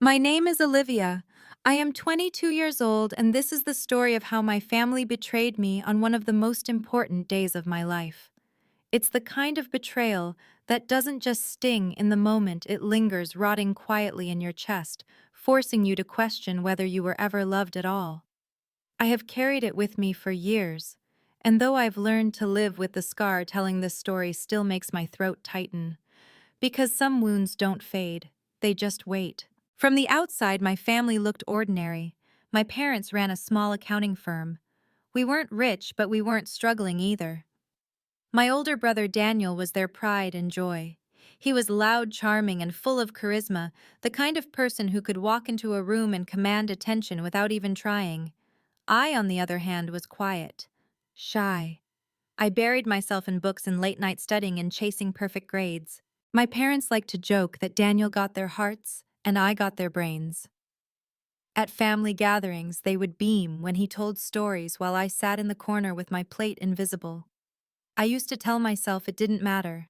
My name is Olivia. I am 22 years old, and this is the story of how my family betrayed me on one of the most important days of my life. It's the kind of betrayal that doesn't just sting in the moment, it lingers rotting quietly in your chest, forcing you to question whether you were ever loved at all. I have carried it with me for years, and though I've learned to live with the scar, telling this story still makes my throat tighten. Because some wounds don't fade, they just wait. From the outside, my family looked ordinary. My parents ran a small accounting firm. We weren't rich, but we weren't struggling either. My older brother Daniel was their pride and joy. He was loud, charming, and full of charisma, the kind of person who could walk into a room and command attention without even trying. I, on the other hand, was quiet, shy. I buried myself in books and late-night studying and chasing perfect grades. My parents liked to joke that Daniel got their hearts and I got their brains. At family gatherings, they would beam when he told stories while I sat in the corner with my plate invisible. I used to tell myself it didn't matter,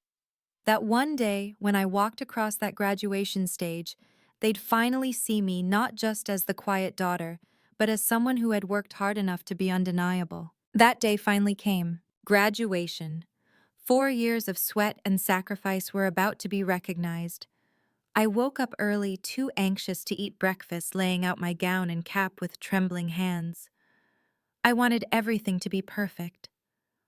that one day, when I walked across that graduation stage, they'd finally see me not just as the quiet daughter, but as someone who had worked hard enough to be undeniable. That day finally came. Graduation. 4 years of sweat and sacrifice were about to be recognized. I woke up early, too anxious to eat breakfast, laying out my gown and cap with trembling hands. I wanted everything to be perfect.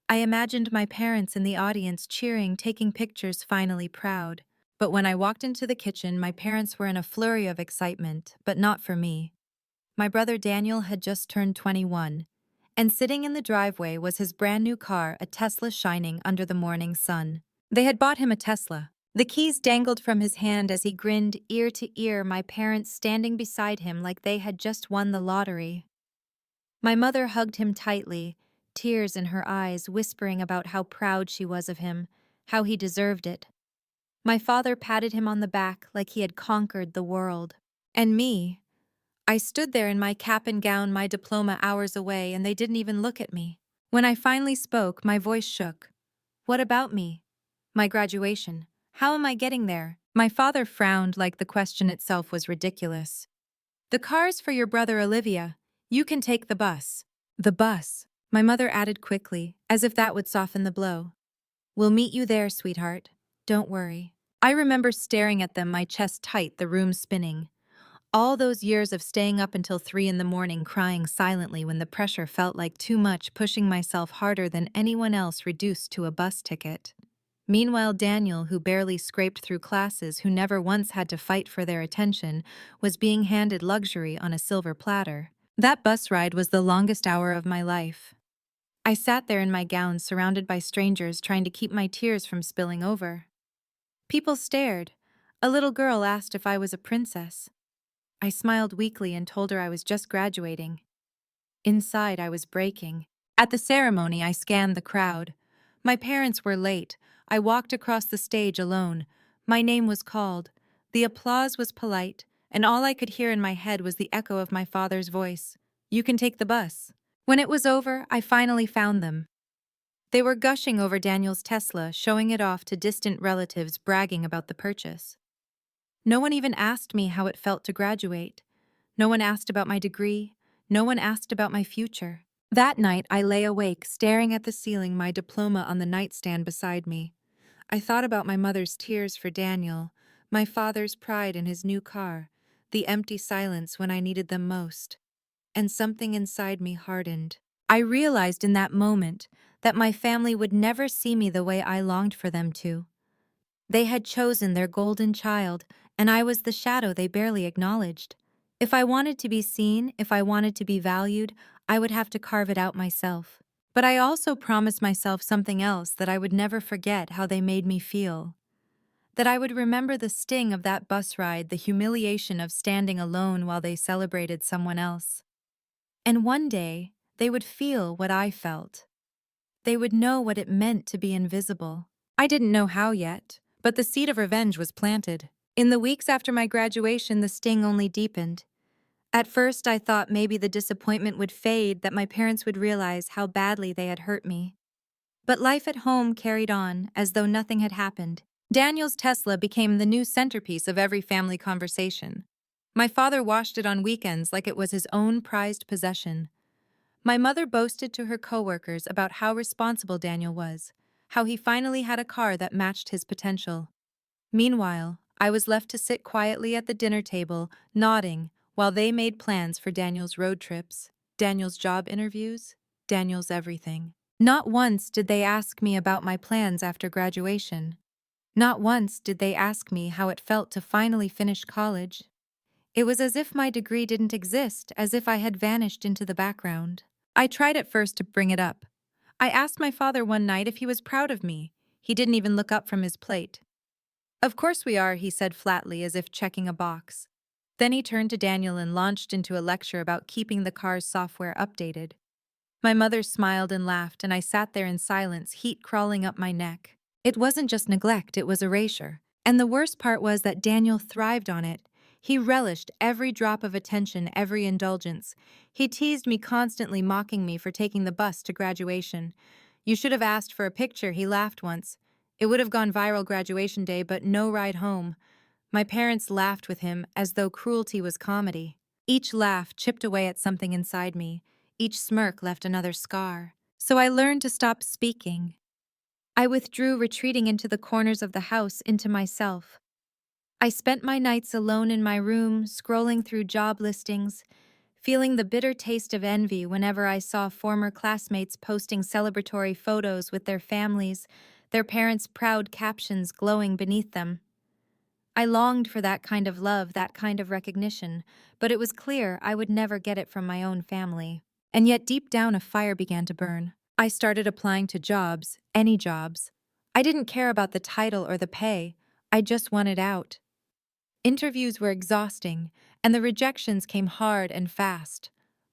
I imagined my parents in the audience cheering, taking pictures, finally proud. But when I walked into the kitchen, my parents were in a flurry of excitement, but not for me. My brother Daniel had just turned 21, and sitting in the driveway was his brand new car, a Tesla shining under the morning sun. They had bought him a Tesla. The keys dangled from his hand as he grinned ear to ear, my parents standing beside him like they had just won the lottery. My mother hugged him tightly, tears in her eyes, whispering about how proud she was of him, how he deserved it. My father patted him on the back like he had conquered the world. And me, I stood there in my cap and gown, my diploma hours away, and they didn't even look at me. When I finally spoke, my voice shook. What about me? My graduation. How am I getting there? My father frowned like the question itself was ridiculous. The car's for your brother Olivia. You can take the bus. The bus, my mother added quickly, as if that would soften the blow. We'll meet you there, sweetheart. Don't worry. I remember staring at them, my chest tight, the room spinning. All those years of staying up until 3 in the morning, crying silently when the pressure felt like too much, pushing myself harder than anyone else, reduced to a bus ticket. Meanwhile, Daniel, who barely scraped through classes, who never once had to fight for their attention, was being handed luxury on a silver platter. That bus ride was the longest hour of my life. I sat there in my gown, surrounded by strangers, trying to keep my tears from spilling over. People stared. A little girl asked if I was a princess. I smiled weakly and told her I was just graduating. Inside, I was breaking. At the ceremony, I scanned the crowd. My parents were late. I walked across the stage alone. My name was called. The applause was polite, and all I could hear in my head was the echo of my father's voice. You can take the bus. When it was over, I finally found them. They were gushing over Daniel's Tesla, showing it off to distant relatives, bragging about the purchase. No one even asked me how it felt to graduate. No one asked about my degree. No one asked about my future. That night, I lay awake, staring at the ceiling, my diploma on the nightstand beside me. I thought about my mother's tears for Daniel, my father's pride in his new car, the empty silence when I needed them most. And something inside me hardened. I realized in that moment that my family would never see me the way I longed for them to. They had chosen their golden child, and I was the shadow they barely acknowledged. If I wanted to be seen, if I wanted to be valued, I would have to carve it out myself. But I also promised myself something else, that I would never forget how they made me feel. That I would remember the sting of that bus ride, the humiliation of standing alone while they celebrated someone else. And one day, they would feel what I felt. They would know what it meant to be invisible. I didn't know how yet, but the seed of revenge was planted. In the weeks after my graduation, the sting only deepened. At first, I thought maybe the disappointment would fade, that my parents would realize how badly they had hurt me. But life at home carried on, as though nothing had happened. Daniel's Tesla became the new centerpiece of every family conversation. My father washed it on weekends like it was his own prized possession. My mother boasted to her coworkers about how responsible Daniel was, how he finally had a car that matched his potential. Meanwhile, I was left to sit quietly at the dinner table, nodding, while they made plans for Daniel's road trips, Daniel's job interviews, Daniel's everything. Not once did they ask me about my plans after graduation. Not once did they ask me how it felt to finally finish college. It was as if my degree didn't exist, as if I had vanished into the background. I tried at first to bring it up. I asked my father one night if he was proud of me. He didn't even look up from his plate. "Of course we are," he said flatly, as if checking a box. Then he turned to Daniel and launched into a lecture about keeping the car's software updated. My mother smiled and laughed, and I sat there in silence, heat crawling up my neck. It wasn't just neglect, it was erasure. And the worst part was that Daniel thrived on it. He relished every drop of attention, every indulgence. He teased me constantly, mocking me for taking the bus to graduation. "You should have asked for a picture," he laughed once. "It would have gone viral graduation day, but no ride home." My parents laughed with him as though cruelty was comedy. Each laugh chipped away at something inside me. Each smirk left another scar. So I learned to stop speaking. I withdrew, retreating into the corners of the house, into myself. I spent my nights alone in my room, scrolling through job listings, feeling the bitter taste of envy whenever I saw former classmates posting celebratory photos with their families, their parents' proud captions glowing beneath them. I longed for that kind of love, that kind of recognition, but it was clear I would never get it from my own family. And yet deep down a fire began to burn. I started applying to jobs, any jobs. I didn't care about the title or the pay. I just wanted out. Interviews were exhausting, and the rejections came hard and fast.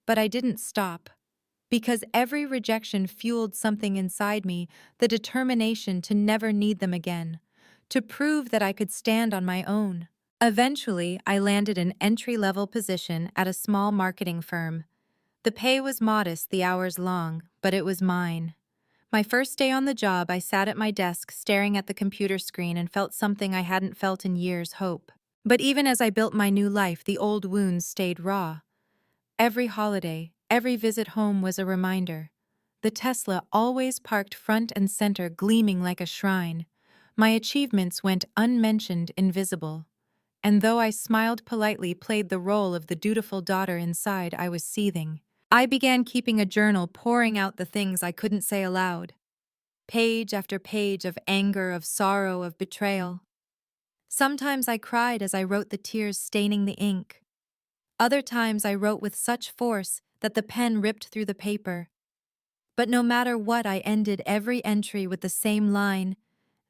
But I didn't stop. Because every rejection fueled something inside me, the determination to never need them again, to prove that I could stand on my own. Eventually, I landed an entry-level position at a small marketing firm. The pay was modest, the hours long, but it was mine. My first day on the job, I sat at my desk staring at the computer screen and felt something I hadn't felt in years: hope. But even as I built my new life, the old wounds stayed raw. Every holiday, every visit home was a reminder. The Tesla always parked front and center, gleaming like a shrine. My achievements went unmentioned, invisible. And though I smiled politely, played the role of the dutiful daughter, inside I was seething. I began keeping a journal, pouring out the things I couldn't say aloud. Page after page of anger, of sorrow, of betrayal. Sometimes I cried as I wrote, the tears staining the ink. Other times I wrote with such force that the pen ripped through the paper. But no matter what, I ended every entry with the same line: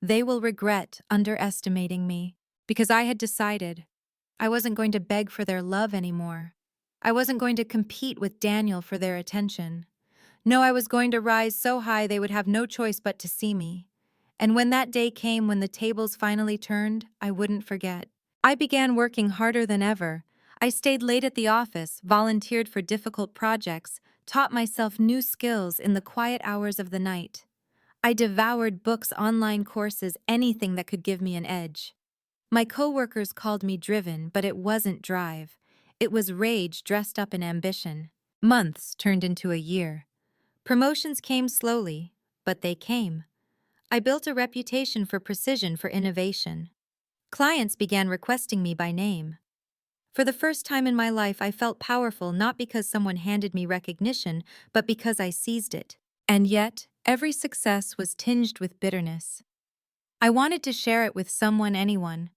"They will regret underestimating me." Because I had decided I wasn't going to beg for their love anymore. I wasn't going to compete with Daniel for their attention. No, I was going to rise so high they would have no choice but to see me. And when that day came, when the tables finally turned, I wouldn't forget. I began working harder than ever. I stayed late at the office, volunteered for difficult projects, taught myself new skills in the quiet hours of the night. I devoured books, online courses, anything that could give me an edge. My coworkers called me driven, but it wasn't drive. It was rage dressed up in ambition. Months turned into a year. Promotions came slowly, but they came. I built a reputation for precision, for innovation. Clients began requesting me by name. For the first time in my life, I felt powerful, not because someone handed me recognition, but because I seized it. And yet, every success was tinged with bitterness. I wanted to share it with someone, anyone.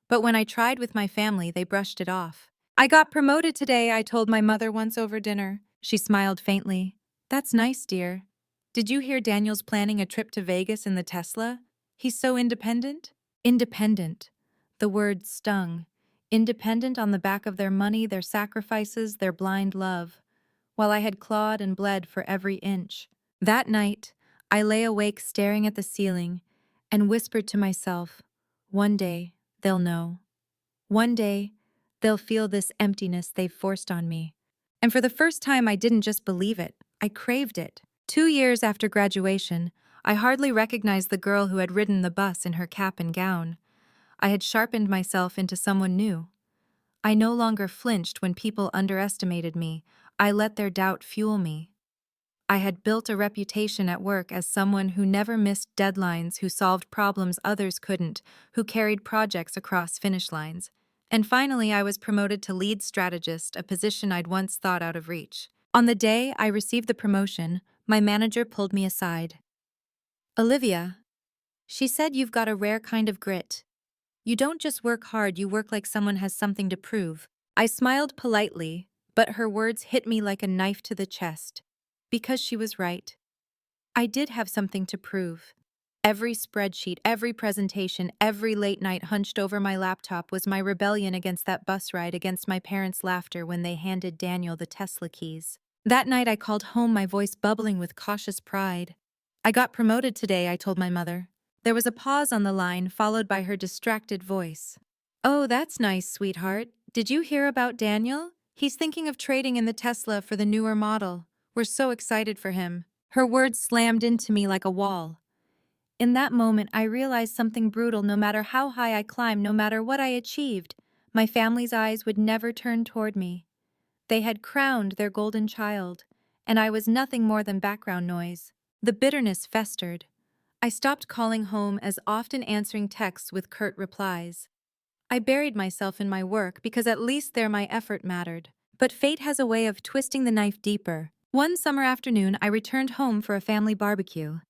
But when I tried with my family, they brushed it off. "I got promoted today," I told my mother once over dinner. She smiled faintly. "That's nice, dear. Did you hear Daniel's planning a trip to Vegas in the Tesla? He's so independent." Independent. The word stung. Independent on the back of their money, their sacrifices, their blind love. While I had clawed and bled for every inch. That night, I lay awake staring at the ceiling and whispered to myself, "One day, they'll know. One day, they'll feel this emptiness they've forced on me." And for the first time, I didn't just believe it, I craved it. 2 years after graduation, I hardly recognized the girl who had ridden the bus in her cap and gown. I had sharpened myself into someone new. I no longer flinched when people underestimated me. I let their doubt fuel me. I had built a reputation at work as someone who never missed deadlines, who solved problems others couldn't, who carried projects across finish lines. And finally, I was promoted to lead strategist, a position I'd once thought out of reach. On the day I received the promotion, my manager pulled me aside. Olivia, she said, you've got a rare kind of grit. You don't just work hard, you work like someone has something to prove. I smiled politely, but her words hit me like a knife to the chest. Because she was right. I did have something to prove. Every spreadsheet, every presentation, every late night hunched over my laptop was my rebellion against that bus ride, against my parents' laughter when they handed Daniel the Tesla keys. That night I called home, my voice bubbling with cautious pride. I got promoted today, I told my mother. There was a pause on the line, followed by her distracted voice. Oh, that's nice, sweetheart. Did you hear about Daniel? He's thinking of trading in the Tesla for the newer model. We're so excited for him. Her words slammed into me like a wall. In that moment, I realized something brutal. No matter how high I climbed, no matter what I achieved, my family's eyes would never turn toward me. They had crowned their golden child, and I was nothing more than background noise. The bitterness festered. I stopped calling home, as often answering texts with curt replies. I buried myself in my work because at least there my effort mattered. But fate has a way of twisting the knife deeper. One summer afternoon, I returned home for a family barbecue.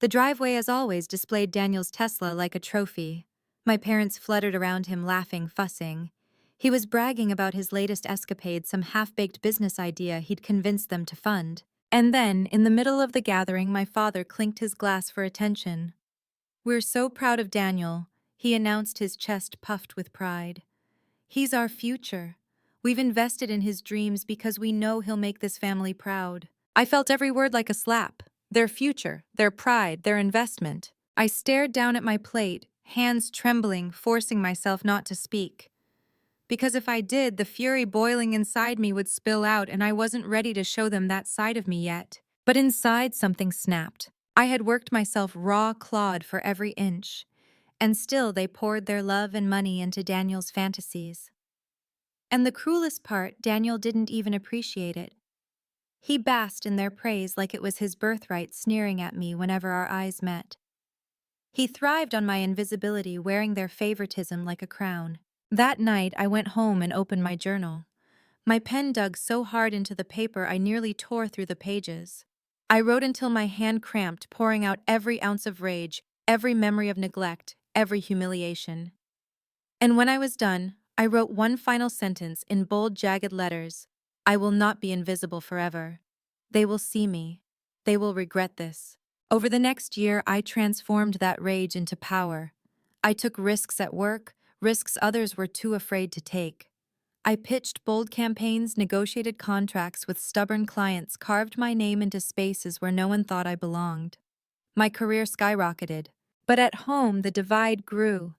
The driveway, as always, displayed Daniel's Tesla like a trophy. My parents fluttered around him, laughing, fussing. He was bragging about his latest escapade, some half-baked business idea he'd convinced them to fund. And then, in the middle of the gathering, my father clinked his glass for attention. "We're so proud of Daniel," he announced, his chest puffed with pride. "He's our future. We've invested in his dreams because we know he'll make this family proud." I felt every word like a slap. Their future, their pride, their investment. I stared down at my plate, hands trembling, forcing myself not to speak. Because if I did, the fury boiling inside me would spill out, and I wasn't ready to show them that side of me yet. But inside, something snapped. I had worked myself raw-clawed for every inch, and still they poured their love and money into Daniel's fantasies. And the cruelest part, Daniel didn't even appreciate it. He basked in their praise like it was his birthright, sneering at me whenever our eyes met. He thrived on my invisibility, wearing their favoritism like a crown. That night, I went home and opened my journal. My pen dug so hard into the paper I nearly tore through the pages. I wrote until my hand cramped, pouring out every ounce of rage, every memory of neglect, every humiliation. And when I was done, I wrote one final sentence in bold, jagged letters. I will not be invisible forever. They will see me. They will regret this. Over the next year, I transformed that rage into power. I took risks at work, risks others were too afraid to take. I pitched bold campaigns, negotiated contracts with stubborn clients, carved my name into spaces where no one thought I belonged. My career skyrocketed. But at home, the divide grew.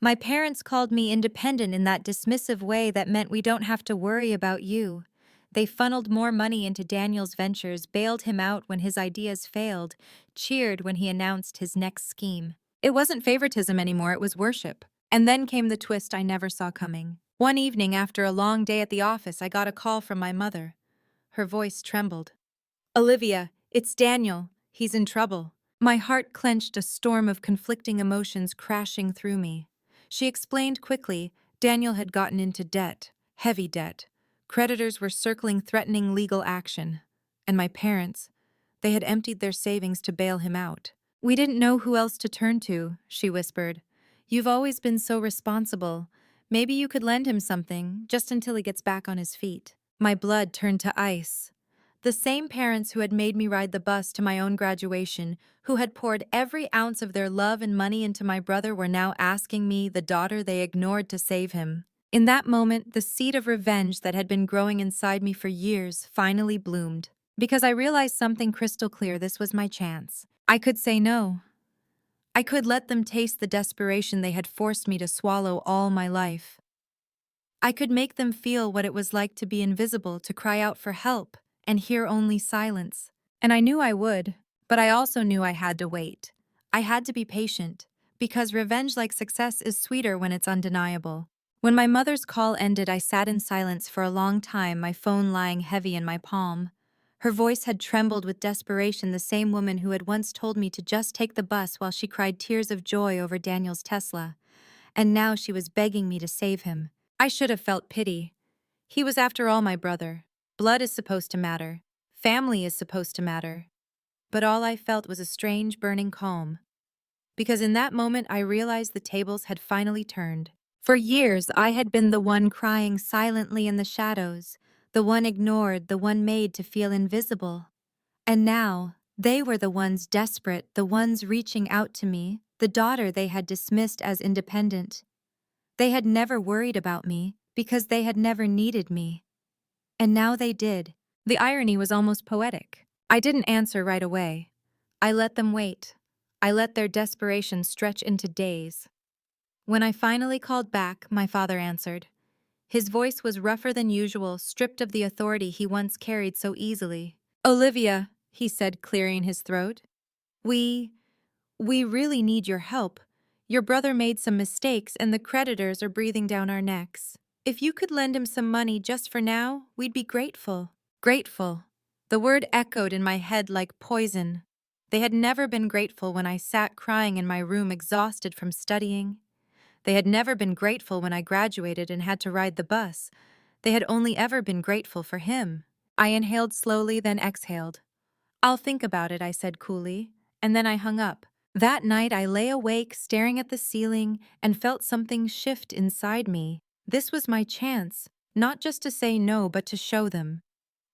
My parents called me independent in that dismissive way that meant we don't have to worry about you. They funneled more money into Daniel's ventures, bailed him out when his ideas failed, cheered when he announced his next scheme. It wasn't favoritism anymore, it was worship. And then came the twist I never saw coming. One evening, after a long day at the office, I got a call from my mother. Her voice trembled. "Olivia, it's Daniel. He's in trouble." My heart clenched, a storm of conflicting emotions crashing through me. She explained quickly. Daniel had gotten into debt, heavy debt. Creditors were circling, threatening legal action. And my parents, they had emptied their savings to bail him out. "We didn't know who else to turn to," she whispered. "You've always been so responsible. Maybe you could lend him something, just until he gets back on his feet." My blood turned to ice. The same parents who had made me ride the bus to my own graduation, who had poured every ounce of their love and money into my brother, were now asking me, the daughter they ignored, to save him. In that moment, the seed of revenge that had been growing inside me for years finally bloomed. Because I realized something crystal clear: this was my chance. I could say no. I could let them taste the desperation they had forced me to swallow all my life. I could make them feel what it was like to be invisible, to cry out for help, and hear only silence. And I knew I would, but I also knew I had to wait. I had to be patient, because revenge, like success, is sweeter when it's undeniable. When my mother's call ended, I sat in silence for a long time, my phone lying heavy in my palm. Her voice had trembled with desperation, the same woman who had once told me to just take the bus while she cried tears of joy over Daniel's Tesla. And now she was begging me to save him. I should have felt pity. He was, after all, my brother. Blood is supposed to matter. Family is supposed to matter. But all I felt was a strange, burning calm. Because in that moment I realized the tables had finally turned. For years I had been the one crying silently in the shadows, the one ignored, the one made to feel invisible. And now, they were the ones desperate, the ones reaching out to me, the daughter they had dismissed as independent. They had never worried about me, because they had never needed me. And now they did. The irony was almost poetic. I didn't answer right away. I let them wait. I let their desperation stretch into days. When I finally called back, my father answered. His voice was rougher than usual, stripped of the authority he once carried so easily. "Olivia," he said, clearing his throat. We really need your help. Your brother made some mistakes and the creditors are breathing down our necks. If you could lend him some money just for now, we'd be grateful." Grateful. The word echoed in my head like poison. They had never been grateful when I sat crying in my room exhausted from studying. They had never been grateful when I graduated and had to ride the bus. They had only ever been grateful for him. I inhaled slowly, then exhaled. "I'll think about it," I said coolly, and then I hung up. That night I lay awake, staring at the ceiling, and felt something shift inside me. This was my chance, not just to say no, but to show them.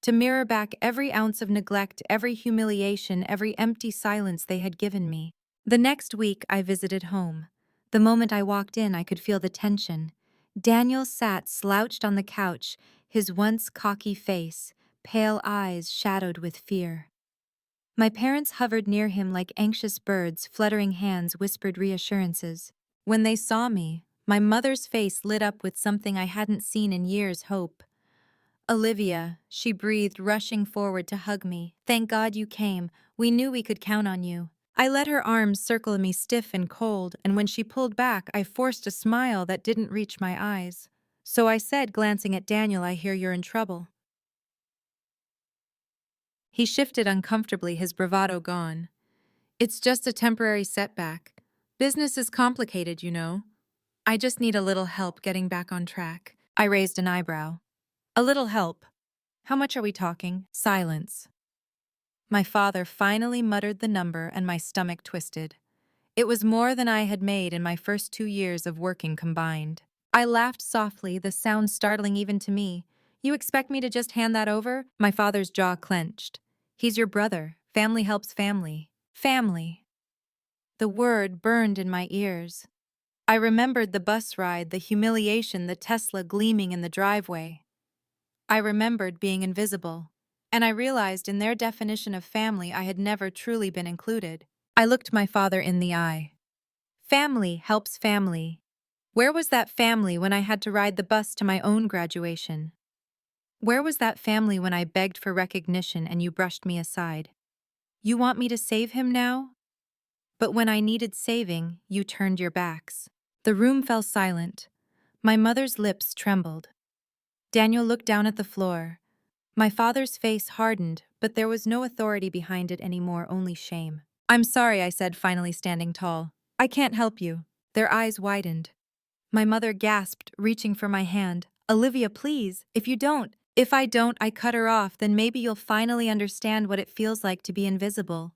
To mirror back every ounce of neglect, every humiliation, every empty silence they had given me. The next week I visited home. The moment I walked in, I could feel the tension. Daniel sat slouched on the couch, his once cocky face, pale eyes shadowed with fear. My parents hovered near him like anxious birds, fluttering hands whispered reassurances. When they saw me, my mother's face lit up with something I hadn't seen in years: hope. "Olivia," she breathed, rushing forward to hug me. "Thank God you came. We knew we could count on you." I let her arms circle me stiff and cold, and when she pulled back, I forced a smile that didn't reach my eyes. So I said, glancing at Daniel, "I hear you're in trouble." He shifted uncomfortably, his bravado gone. "It's just a temporary setback. Business is complicated, you know. I just need a little help getting back on track." I raised an eyebrow. "A little help? How much are we talking?" Silence. My father finally muttered the number and my stomach twisted. It was more than I had made in my first 2 years of working combined. I laughed softly, the sound startling even to me. "You expect me to just hand that over?" My father's jaw clenched. "He's your brother. Family helps family." Family. The word burned in my ears. I remembered the bus ride, the humiliation, the Tesla gleaming in the driveway. I remembered being invisible. And I realized in their definition of family I had never truly been included. I looked my father in the eye. Family helps family. Where was that family when I had to ride the bus to my own graduation? Where was that family when I begged for recognition and you brushed me aside? You want me to save him now? But when I needed saving, you turned your backs. The room fell silent. My mother's lips trembled. Daniel looked down at the floor. My father's face hardened, but there was no authority behind it anymore, only shame. "I'm sorry," I said, finally standing tall. "I can't help you." Their eyes widened. My mother gasped, reaching for my hand. "Olivia, please, if you don't." "If I don't," I cut her off, "then maybe you'll finally understand what it feels like to be invisible.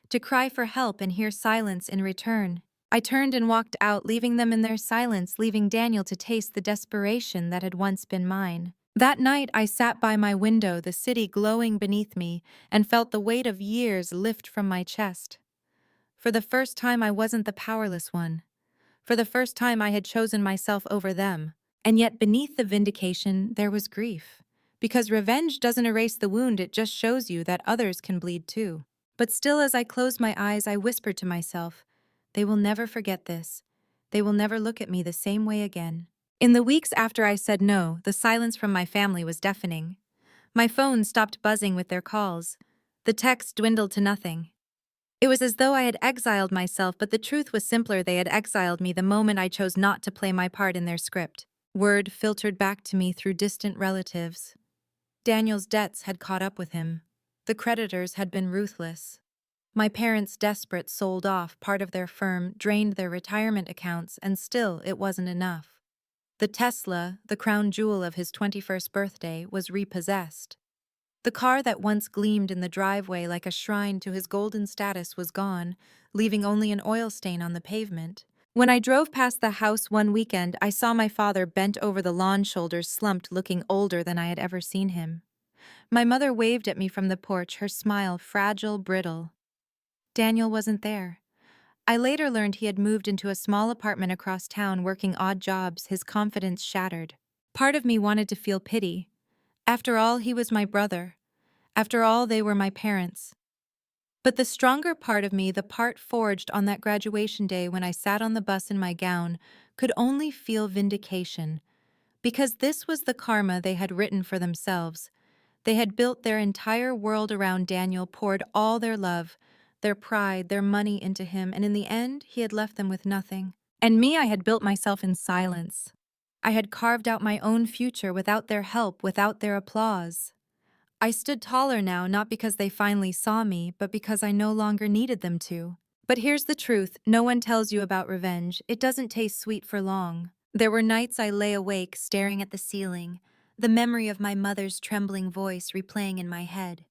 To cry for help and hear silence in return." I turned and walked out, leaving them in their silence, leaving Daniel to taste the desperation that had once been mine. That night I sat by my window, the city glowing beneath me, and felt the weight of years lift from my chest. For the first time I wasn't the powerless one. For the first time I had chosen myself over them. And yet beneath the vindication there was grief. Because revenge doesn't erase the wound, it just shows you that others can bleed too. But still, as I closed my eyes, I whispered to myself, "They will never forget this. They will never look at me the same way again." In the weeks after I said no, the silence from my family was deafening. My phone stopped buzzing with their calls. The texts dwindled to nothing. It was as though I had exiled myself, but the truth was simpler: they had exiled me the moment I chose not to play my part in their script. Word filtered back to me through distant relatives. Daniel's debts had caught up with him. The creditors had been ruthless. My parents, desperate, sold off part of their firm, drained their retirement accounts, and still it wasn't enough. The Tesla, the crown jewel of his 21st birthday, was repossessed. The car that once gleamed in the driveway like a shrine to his golden status was gone, leaving only an oil stain on the pavement. When I drove past the house one weekend, I saw my father bent over the lawn, shoulders slumped, looking older than I had ever seen him. My mother waved at me from the porch, her smile fragile, brittle. Daniel wasn't there. I later learned he had moved into a small apartment across town, working odd jobs, his confidence shattered. Part of me wanted to feel pity. After all, he was my brother. After all, they were my parents. But the stronger part of me, the part forged on that graduation day when I sat on the bus in my gown, could only feel vindication. Because this was the karma they had written for themselves. They had built their entire world around Daniel, poured all their love, their pride, their money into him, and in the end, he had left them with nothing. And me, I had built myself in silence. I had carved out my own future without their help, without their applause. I stood taller now, not because they finally saw me, but because I no longer needed them to. But here's the truth, no one tells you about revenge. It doesn't taste sweet for long. There were nights I lay awake, staring at the ceiling, the memory of my mother's trembling voice replaying in my head.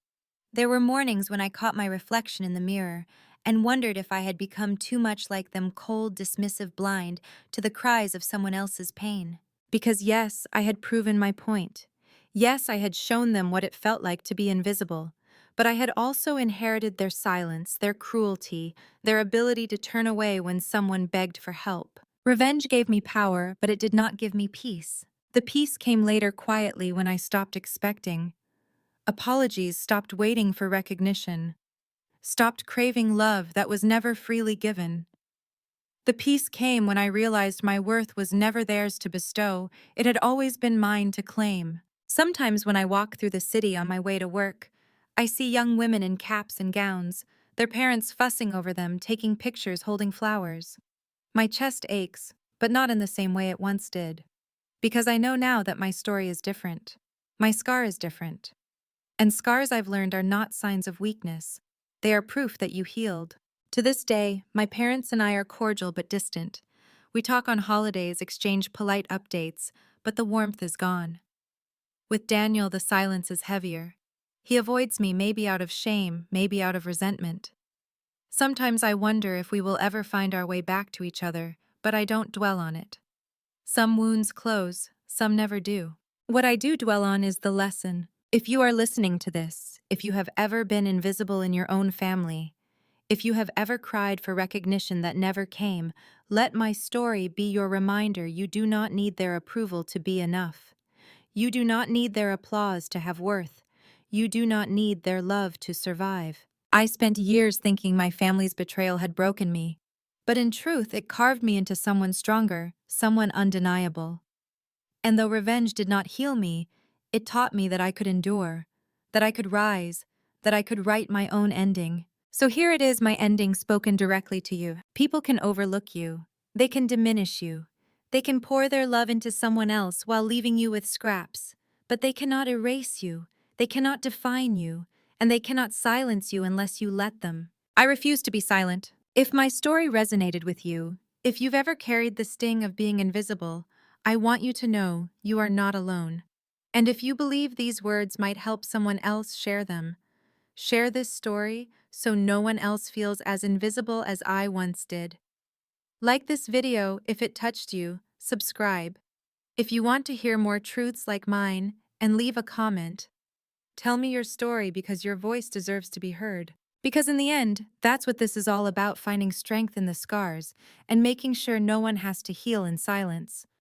There were mornings when I caught my reflection in the mirror and wondered if I had become too much like them, cold, dismissive, blind to the cries of someone else's pain. Because yes, I had proven my point. Yes, I had shown them what it felt like to be invisible. But I had also inherited their silence, their cruelty, their ability to turn away when someone begged for help. Revenge gave me power, but it did not give me peace. The peace came later, quietly, when I stopped expecting. Apologies, stopped waiting for recognition, stopped craving love that was never freely given. The peace came when I realized my worth was never theirs to bestow, it had always been mine to claim. Sometimes when I walk through the city on my way to work, I see young women in caps and gowns, their parents fussing over them, taking pictures, holding flowers. My chest aches, but not in the same way it once did. Because I know now that my story is different. My scar is different. And scars, I've learned, are not signs of weakness. They are proof that you healed. To this day, my parents and I are cordial but distant. We talk on holidays, exchange polite updates, but the warmth is gone. With Daniel, the silence is heavier. He avoids me, maybe out of shame, maybe out of resentment. Sometimes I wonder if we will ever find our way back to each other, but I don't dwell on it. Some wounds close, some never do. What I do dwell on is the lesson. If you are listening to this, if you have ever been invisible in your own family, if you have ever cried for recognition that never came, let my story be your reminder you do not need their approval to be enough. You do not need their applause to have worth. You do not need their love to survive. I spent years thinking my family's betrayal had broken me, but in truth it carved me into someone stronger, someone undeniable. And though revenge did not heal me, it taught me that I could endure, that I could rise, that I could write my own ending. So here it is, my ending spoken directly to you. People can overlook you. They can diminish you. They can pour their love into someone else while leaving you with scraps. But they cannot erase you. They cannot define you. And they cannot silence you unless you let them. I refuse to be silent. If my story resonated with you, if you've ever carried the sting of being invisible, I want you to know you are not alone. And if you believe these words might help someone else, share them. Share this story so no one else feels as invisible as I once did. Like this video if it touched you, subscribe. If you want to hear more truths like mine, and leave a comment. Tell me your story because your voice deserves to be heard. Because in the end, that's what this is all about, finding strength in the scars and making sure no one has to heal in silence.